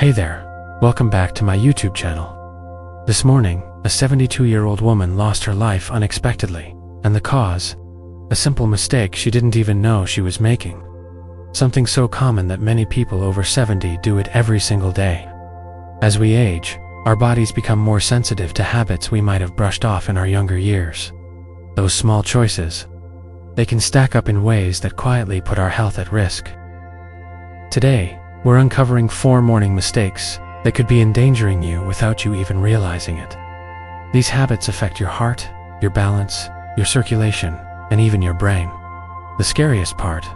Hey there, welcome back to my YouTube channel. This morning, a 72-year-old woman lost her life unexpectedly, and the cause? A simple mistake she didn't even know she was making. Something so common that many people over 70 do it every single day. As we age, our bodies become more sensitive to habits we might have brushed off in our younger years. Those small choices, they can stack up in ways that quietly put our health at risk. Today, we're uncovering 4 morning mistakes that could be endangering you without you even realizing it. These habits affect your heart, your balance, your circulation, and even your brain. The scariest part,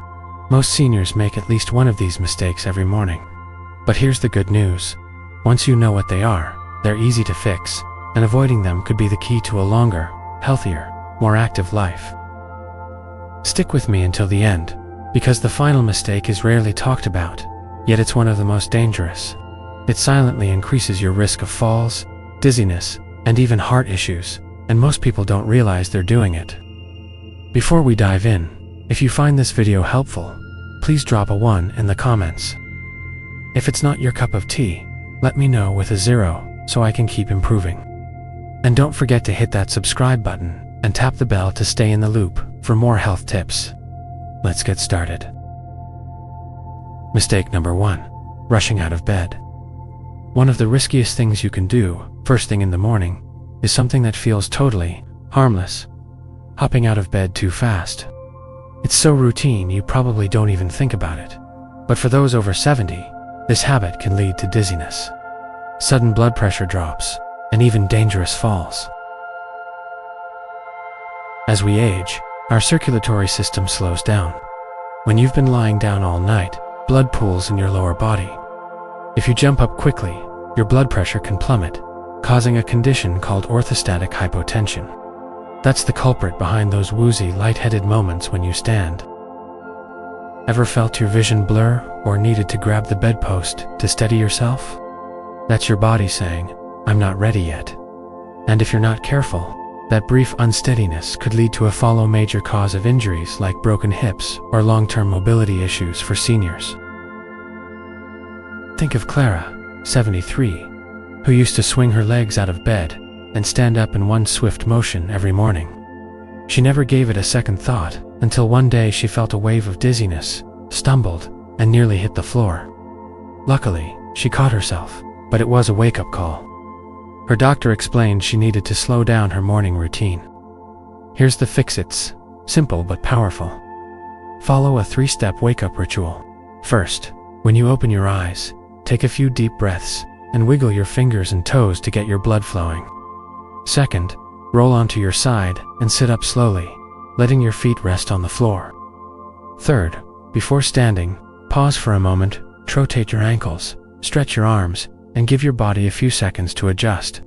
most seniors make at least one of these mistakes every morning. But here's the good news. Once you know what they are, they're easy to fix, and avoiding them could be the key to a longer, healthier, more active life. Stick with me until the end, because the final mistake is rarely talked about, yet it's one of the most dangerous. It silently increases your risk of falls, dizziness, and even heart issues, and most people don't realize they're doing it. Before we dive in, if you find this video helpful, please drop a 1 in the comments. If it's not your cup of tea, let me know with a 0 so I can keep improving. And don't forget to hit that subscribe button and tap the bell to stay in the loop for more health tips. Let's get started. Mistake number 1. Rushing out of bed. One of the riskiest things you can do, first thing in the morning, is something that feels totally harmless. Hopping out of bed too fast. It's so routine you probably don't even think about it. But for those over 70, this habit can lead to dizziness, sudden blood pressure drops, and even dangerous falls. As we age, our circulatory system slows down. When you've been lying down all night, blood pools in your lower body. If you jump up quickly, your blood pressure can plummet, causing a condition called orthostatic hypotension. That's the culprit behind those woozy, lightheaded moments when you stand. Ever felt your vision blur or needed to grab the bedpost to steady yourself? That's your body saying, "I'm not ready yet." And if you're not careful, that brief unsteadiness could lead to a follow major cause of injuries like broken hips or long-term mobility issues for seniors. Think of Clara, 73, who used to swing her legs out of bed and stand up in one swift motion every morning. She never gave it a second thought until one day she felt a wave of dizziness, stumbled, and nearly hit the floor. Luckily, she caught herself, but it was a wake-up call. Her doctor explained she needed to slow down her morning routine. Here's the fix-its, simple but powerful. Follow a 3-step wake-up ritual. First, when you open your eyes, take a few deep breaths and wiggle your fingers and toes to get your blood flowing. Second, roll onto your side and sit up slowly, letting your feet rest on the floor. Third, before standing, pause for a moment, rotate your ankles, stretch your arms, and give your body a few seconds to adjust.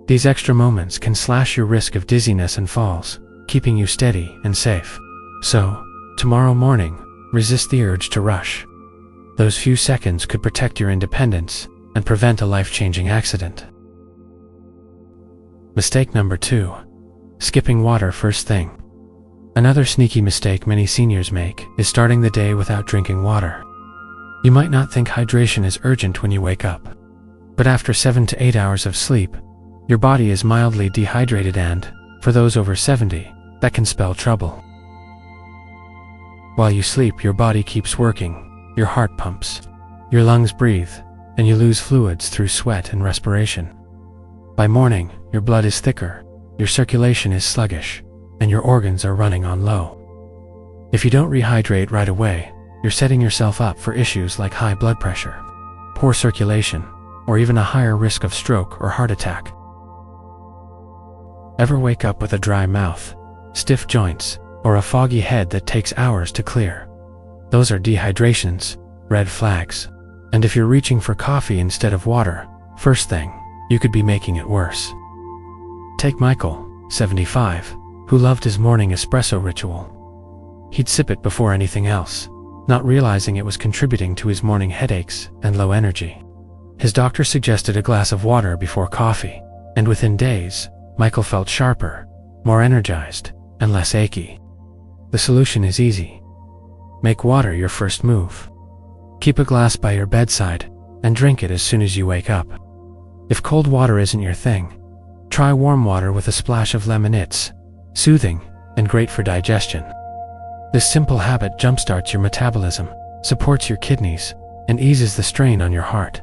These extra moments can slash your risk of dizziness and falls, keeping you steady and safe. So, tomorrow morning, resist the urge to rush. Those few seconds could protect your independence and prevent a life-changing accident. Mistake number 2. Skipping water first thing. Another sneaky mistake many seniors make is starting the day without drinking water. You might not think hydration is urgent when you wake up, but after 7 to 8 hours of sleep, your body is mildly dehydrated and, for those over 70, that can spell trouble. While you sleep, your body keeps working, your heart pumps, your lungs breathe, and you lose fluids through sweat and respiration. By morning, your blood is thicker, your circulation is sluggish, and your organs are running on low. If you don't rehydrate right away, you're setting yourself up for issues like high blood pressure, poor circulation, or even a higher risk of stroke or heart attack. Ever wake up with a dry mouth, stiff joints, or a foggy head that takes hours to clear? Those are dehydrations, red flags. And if you're reaching for coffee instead of water, first thing, you could be making it worse. Take Michael, 75, who loved his morning espresso ritual. He'd sip it before anything else, not realizing it was contributing to his morning headaches and low energy. His doctor suggested a glass of water before coffee, and within days, Michael felt sharper, more energized, and less achy. The solution is easy. Make water your first move. Keep a glass by your bedside and drink it as soon as you wake up. If cold water isn't your thing, try warm water with a splash of lemon. It's soothing and great for digestion. This simple habit jumpstarts your metabolism, supports your kidneys, and eases the strain on your heart.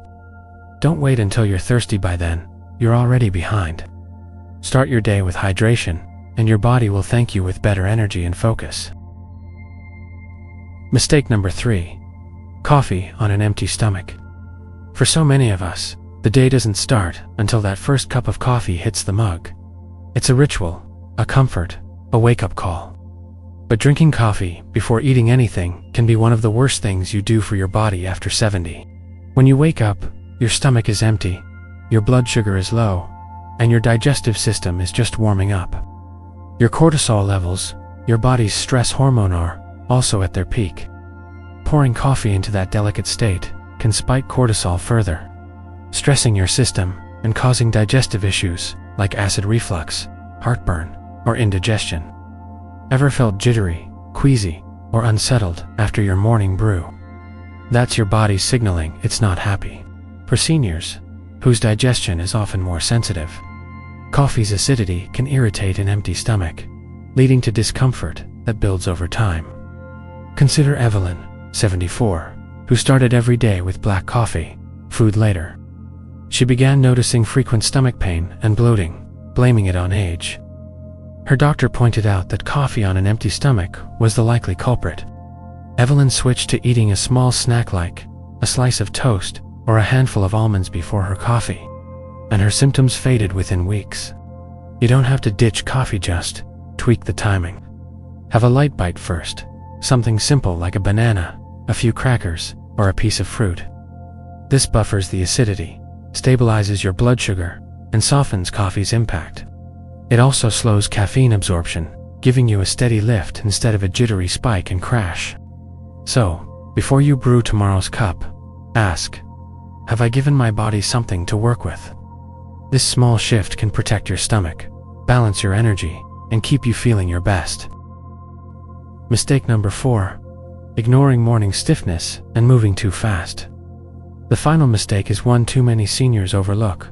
Don't wait until you're thirsty. By then, you're already behind. Start your day with hydration, and your body will thank you with better energy and focus. Mistake number 3. Coffee on an empty stomach. For so many of us, the day doesn't start until that first cup of coffee hits the mug. It's a ritual, a comfort, a wake-up call. But drinking coffee before eating anything can be one of the worst things you do for your body after 70. When you wake up, your stomach is empty, your blood sugar is low, and your digestive system is just warming up. Your cortisol levels, your body's stress hormone, are also at their peak. Pouring coffee into that delicate state can spike cortisol further, stressing your system and causing digestive issues like acid reflux, heartburn, or indigestion. Ever felt jittery, queasy, or unsettled after your morning brew? That's your body signaling it's not happy. For seniors, whose digestion is often more sensitive, coffee's acidity can irritate an empty stomach, leading to discomfort that builds over time. Consider Evelyn, 74, who started every day with black coffee, food later. She began noticing frequent stomach pain and bloating, blaming it on age. Her doctor pointed out that coffee on an empty stomach was the likely culprit. Evelyn switched to eating a small snack like a slice of toast or a handful of almonds before her coffee, and her symptoms faded within weeks. You don't have to ditch coffee, just tweak the timing. Have a light bite first, something simple like a banana, a few crackers, or a piece of fruit. This buffers the acidity, stabilizes your blood sugar, and softens coffee's impact. It also slows caffeine absorption, giving you a steady lift instead of a jittery spike and crash. So, before you brew tomorrow's cup, ask, have I given my body something to work with? This small shift can protect your stomach, balance your energy, and keep you feeling your best. Mistake number 4. Ignoring morning stiffness and moving too fast. The final mistake is one too many seniors overlook: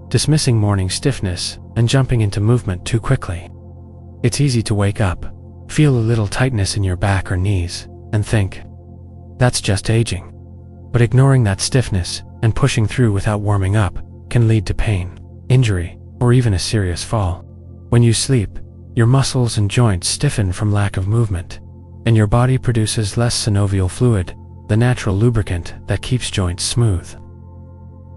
dismissing morning stiffness and jumping into movement too quickly. It's easy to wake up, feel a little tightness in your back or knees, and think, that's just aging. But ignoring that stiffness and pushing through without warming up can lead to pain, injury, or even a serious fall. When you sleep, your muscles and joints stiffen from lack of movement, and your body produces less synovial fluid, the natural lubricant that keeps joints smooth.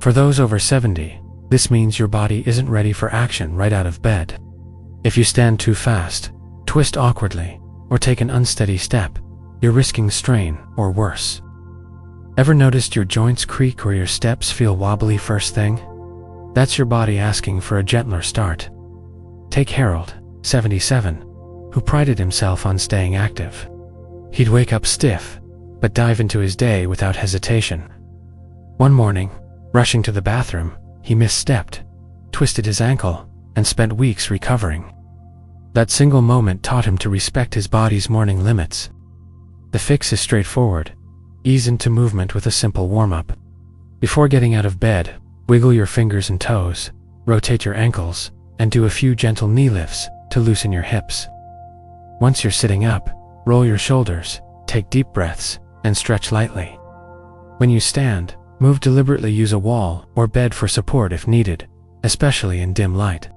For those over 70, this means your body isn't ready for action right out of bed. If you stand too fast, twist awkwardly, or take an unsteady step, you're risking strain or worse. Ever noticed your joints creak or your steps feel wobbly first thing? That's your body asking for a gentler start. Take Harold, 77, who prided himself on staying active. He'd wake up stiff, but dive into his day without hesitation. One morning, rushing to the bathroom, he misstepped, twisted his ankle, and spent weeks recovering. That single moment taught him to respect his body's morning limits. The fix is straightforward: ease into movement with a simple warm-up. Before getting out of bed, wiggle your fingers and toes, rotate your ankles, and do a few gentle knee lifts to loosen your hips. Once you're sitting up, roll your shoulders, take deep breaths, and stretch lightly. When you stand, move deliberately. Use a wall or bed for support if needed, especially in dim light.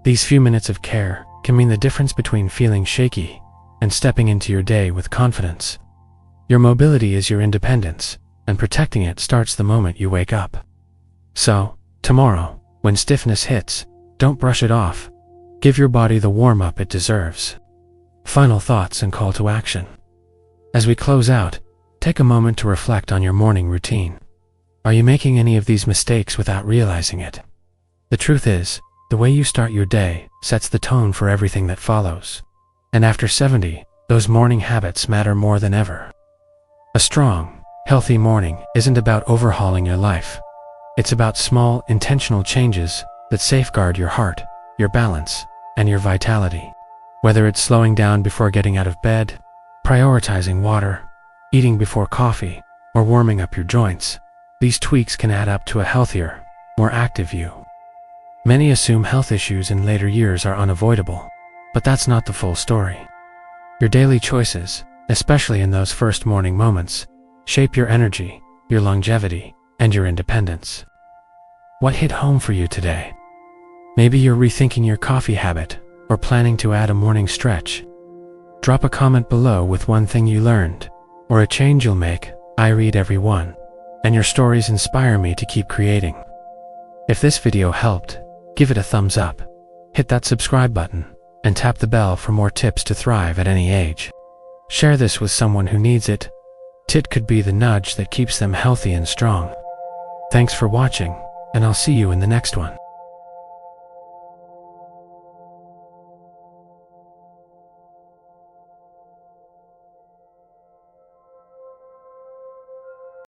These few minutes of care can mean the difference between feeling shaky and stepping into your day with confidence. Your mobility is your independence, and protecting it starts the moment you wake up. So, tomorrow, when stiffness hits, don't brush it off. Give your body the warm-up it deserves. Final thoughts and call to action. As we close out, take a moment to reflect on your morning routine. Are you making any of these mistakes without realizing it? The truth is, the way you start your day sets the tone for everything that follows. And after 70, those morning habits matter more than ever. A strong, healthy morning isn't about overhauling your life. It's about small, intentional changes that safeguard your heart, your balance, and your vitality. Whether it's slowing down before getting out of bed, prioritizing water, eating before coffee, or warming up your joints, These tweaks can add up to a healthier, more active you. Many assume health issues in later years are unavoidable, but that's not the full story. Your daily choices, especially in those first morning moments, shape your energy, your longevity, and your independence. What hit home for you today? Maybe you're rethinking your coffee habit or planning to add a morning stretch. Drop a comment below with one thing you learned or a change you'll make. I read every one, and your stories inspire me to keep creating. If this video helped, give it a thumbs up, hit that subscribe button, and tap the bell for more tips to thrive at any age. Share this with someone who needs it. It could be the nudge that keeps them healthy and strong. Thanks for watching, and I'll see you in the next one.